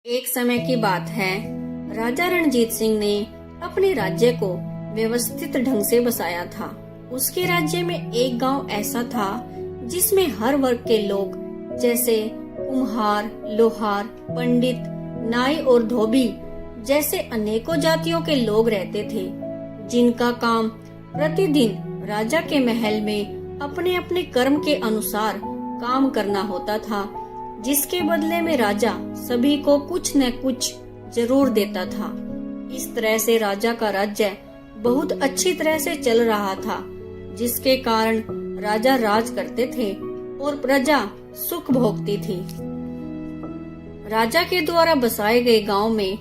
एक समय की बात है, राजा रणजीत सिंह ने अपने राज्य को व्यवस्थित ढंग से बसाया था। उसके राज्य में एक गांव ऐसा था जिसमें हर वर्ग के लोग जैसे कुम्हार, लोहार, पंडित, नाई और धोबी जैसे अनेकों जातियों के लोग रहते थे, जिनका काम प्रतिदिन राजा के महल में अपने अपने कर्म के अनुसार काम करना होता था, जिसके बदले में राजा सभी को कुछ न कुछ जरूर देता था। इस तरह से राजा का राज्य बहुत अच्छी तरह से चल रहा था, जिसके कारण राजा राज करते थे और प्रजा सुख भोगती थी। राजा के द्वारा बसाए गए गांव में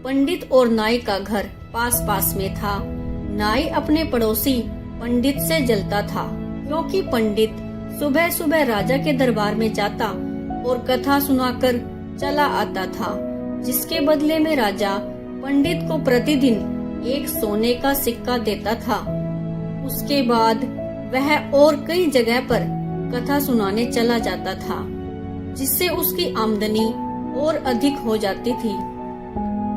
पंडित और नाई का घर पास पास में था। नाई अपने पड़ोसी पंडित से जलता था, क्योंकि पंडित सुबह सुबह राजा के दरबार में जाता और कथा सुनाकर चला आता था, जिसके बदले में राजा पंडित को प्रतिदिन एक सोने का सिक्का देता था। उसके बाद वह और कई जगह पर कथा सुनाने चला जाता था, जिससे उसकी आमदनी और अधिक हो जाती थी।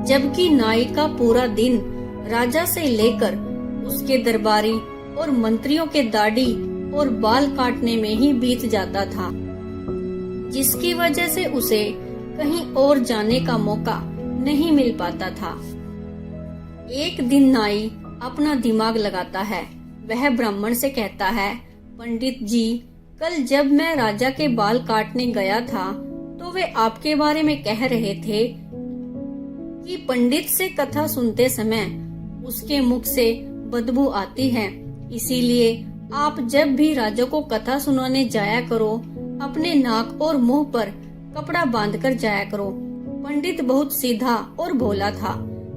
जबकि नाई का पूरा दिन राजा से लेकर उसके दरबारी और मंत्रियों के दाढ़ी और बाल काटने में ही बीत जाता था, जिसकी वजह से उसे कहीं और जाने का मौका नहीं मिल पाता था। एक दिन नाई अपना दिमाग लगाता है। वह ब्राह्मण से कहता है, पंडित जी, कल जब मैं राजा के बाल काटने गया था तो वे आपके बारे में कह रहे थे कि पंडित से कथा सुनते समय उसके मुख से बदबू आती है, इसीलिए आप जब भी राजा को कथा सुनाने जाया करो अपने नाक और मुंह पर कपड़ा बांधकर जाया करो। पंडित बहुत सीधा और भोला था,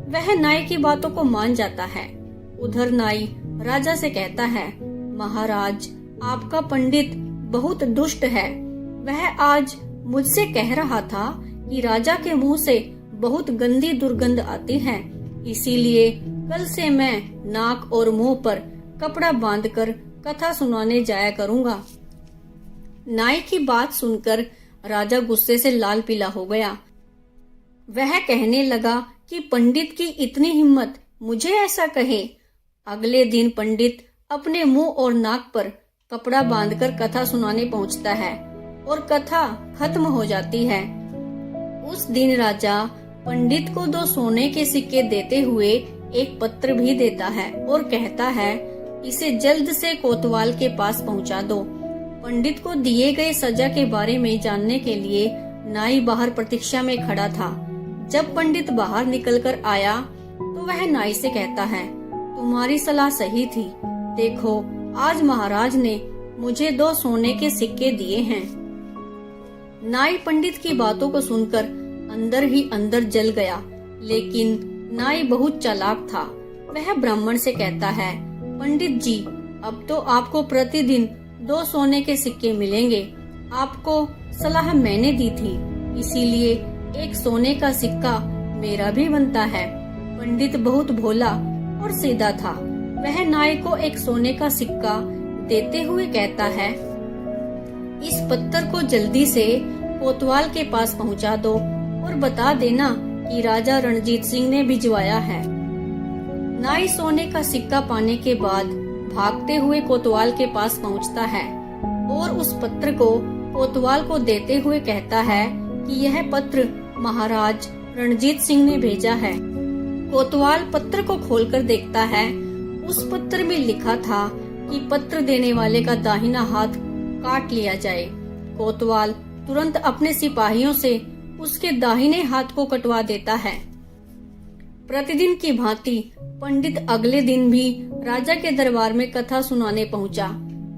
वह नाई की बातों को मान जाता है। उधर नाई राजा से कहता है, महाराज, आपका पंडित बहुत दुष्ट है। वह आज मुझसे कह रहा था कि राजा के मुंह से बहुत गंदी दुर्गंध आती है, इसीलिए कल से मैं नाक और मुंह पर कपड़ा बांधकर कथा सुनाने जाया करूंगा। नाई की बात सुनकर राजा गुस्से से लाल पीला हो गया। वह कहने लगा कि पंडित की इतनी हिम्मत मुझे ऐसा कहे। अगले दिन पंडित अपने मुंह और नाक पर कपड़ा बांधकर कथा सुनाने पहुंचता है और कथा खत्म हो जाती है। उस दिन राजा पंडित को 2 सोने के सिक्के देते हुए एक पत्र भी देता है और कहता है, इसे जल्द से कोतवाल के पास पहुंचा दो। पंडित को दिए गए सजा के बारे में जानने के लिए नाई बाहर प्रतीक्षा में खड़ा था। जब पंडित बाहर निकलकर आया तो वह नाई से कहता है, तुम्हारी सलाह सही थी। देखो, आज महाराज ने मुझे 2 सोने के सिक्के दिए हैं। नाई पंडित की बातों को सुनकर अंदर ही अंदर जल गया, लेकिन नाई बहुत चालाक था। वह ब्राह्मण से कहता है, पंडित जी, अब तो आपको प्रतिदिन 2 सोने के सिक्के मिलेंगे। आपको सलाह मैंने दी थी, इसीलिए एक सोने का सिक्का मेरा भी बनता है। पंडित बहुत भोला और सीधा था। वह नाई को एक सोने का सिक्का देते हुए कहता है, इस पत्थर को जल्दी से कोतवाल के पास पहुंचा दो और बता देना कि राजा रणजीत सिंह ने भिजवाया है। नाई सोने का सिक्का पाने के बाद भागते हुए कोतवाल के पास पहुंचता है और उस पत्र को कोतवाल को देते हुए कहता है कि यह पत्र महाराज रणजीत सिंह ने भेजा है। कोतवाल पत्र को खोलकर देखता है। उस पत्र में लिखा था कि पत्र देने वाले का दाहिना हाथ काट लिया जाए। कोतवाल तुरंत अपने सिपाहियों से उसके दाहिने हाथ को कटवा देता है। प्रतिदिन की भांति पंडित अगले दिन भी राजा के दरबार में कथा सुनाने पहुंचा।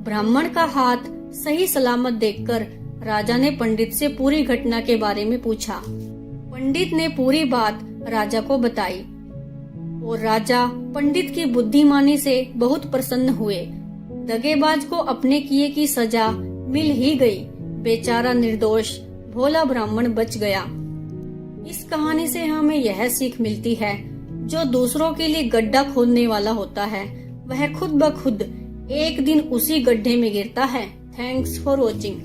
ब्राह्मण का हाथ सही सलामत देखकर राजा ने पंडित से पूरी घटना के बारे में पूछा। पंडित ने पूरी बात राजा को बताई और राजा पंडित की बुद्धिमानी से बहुत प्रसन्न हुए। दगेबाज को अपने किए की सजा मिल ही गई। बेचारा निर्दोष भोला ब्राह्मण बच गया। इस कहानी से हमें यह सीख मिलती है, जो दूसरों के लिए गड्ढा खोदने वाला होता है, वह खुद ब खुद एक दिन उसी गड्ढे में गिरता है। Thanks for watching.